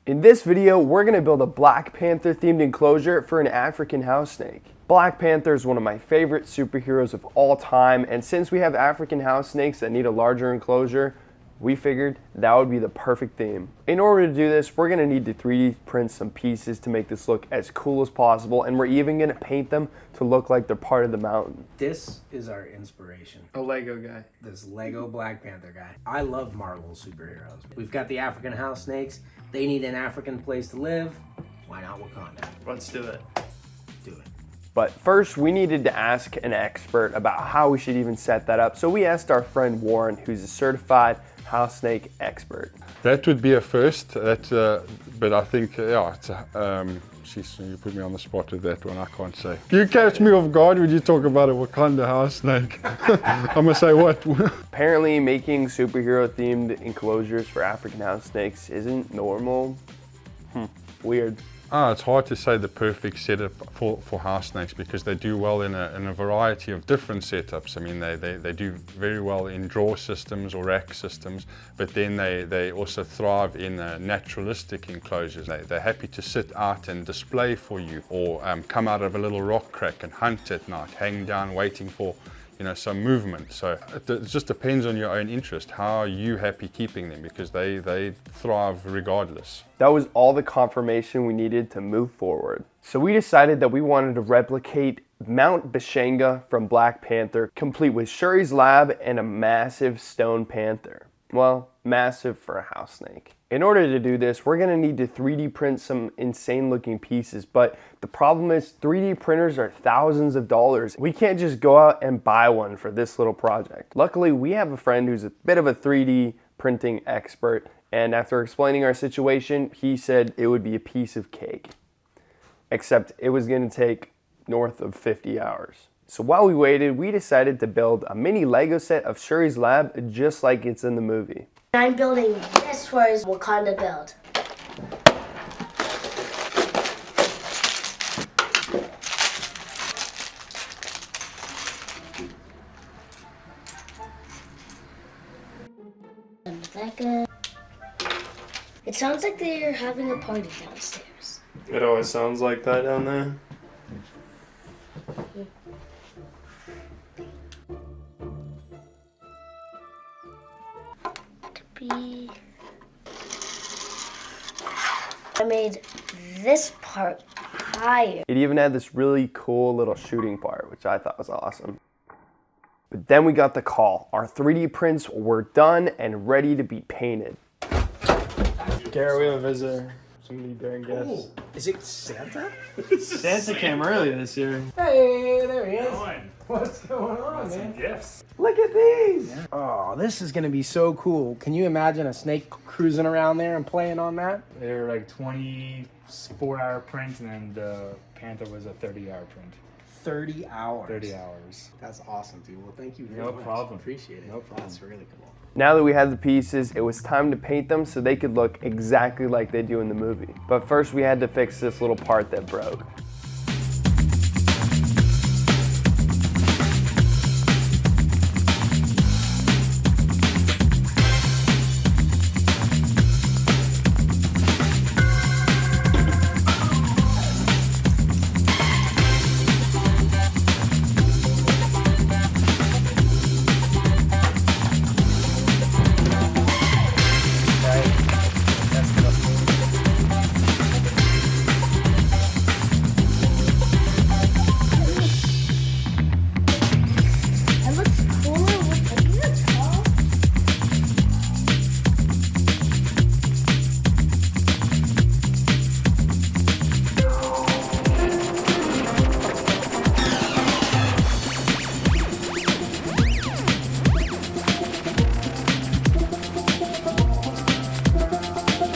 In this video, we're gonna build a Black Panther themed enclosure for an African house snake. Black Panther is one of my favorite superheroes of all time, and since we have African house snakes that need a larger enclosure, we figured that would be the perfect theme. In order to do this, we're gonna need to 3D print some pieces to make this look as cool as possible, and we're even gonna paint them to look like they're part of the mountain. This is our inspiration. A Lego guy. This Lego Black Panther guy. I love Marvel superheroes. We've got the African house snakes. They need an African place to live. Why not Wakanda? Let's do it. Do it. But first, we needed to ask an expert about how we should even set that up. So we asked our friend Warren, who's a certified house snake expert. That would be a first. But I think, yeah, it's, you put me on the spot with that one, I can't say. You catch me off guard when you talk about a Wakanda house snake. I'm gonna say what? Apparently making superhero themed enclosures for African house snakes isn't normal. Weird. It's hard to say the perfect setup for house snakes because they do well in a variety of different setups. I mean, they do very well in drawer systems or rack systems, but then they also thrive in naturalistic enclosures. They're happy to sit out and display for you, or come out of a little rock crack and hunt at night, hang down waiting for some movement. So it just depends on your own interest. How are you happy keeping them? Because they thrive regardless. That was all the confirmation we needed to move forward. So we decided that we wanted to replicate Mount Bashanga from Black Panther, complete with Shuri's lab and a massive stone panther. Well, massive for a house snake. In order to do this, we're gonna need to 3D print some insane looking pieces, but the problem is 3D printers are thousands of dollars. We can't just go out and buy one for this little project. Luckily, we have a friend who's a bit of a 3D printing expert, and after explaining our situation, he said it would be a piece of cake. Except it was gonna take north of 50 hours. So while we waited, we decided to build a mini Lego set of Shuri's lab just like it's in the movie. I'm building this for his Wakanda build. It sounds like they're having a party downstairs. It always sounds like that down there. I made this part higher. It even had this really cool little shooting part, which I thought was awesome. But then we got the call. Our 3D prints were done and ready to be painted. Garrett, we have a visitor. Somebody bearing gifts. Is it Santa? Santa came early this year. Hey, there he is. What's going on, man? Yes. Look at these. Yeah. Oh, this is gonna be so cool. Can you imagine a snake cruising around there and playing on that? They're like 24-hour print, and then the Panther was a 30-hour print. 30 hours. 30 hours. That's awesome, dude. Well, thank you very No much. problem. Appreciate it. No problem. That's really cool. Now that we had the pieces, it was time to paint them so they could look exactly like they do in the movie. But first we had to fix this little part that broke.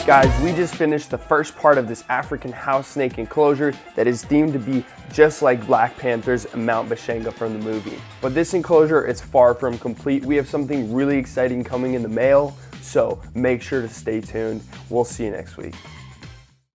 Guys, we just finished the first part of this African house snake enclosure that is themed to be just like Black Panther's Mount Bashanga from the movie. But this enclosure is far from complete. We have something really exciting coming in the mail, so make sure to stay tuned. We'll see you next week.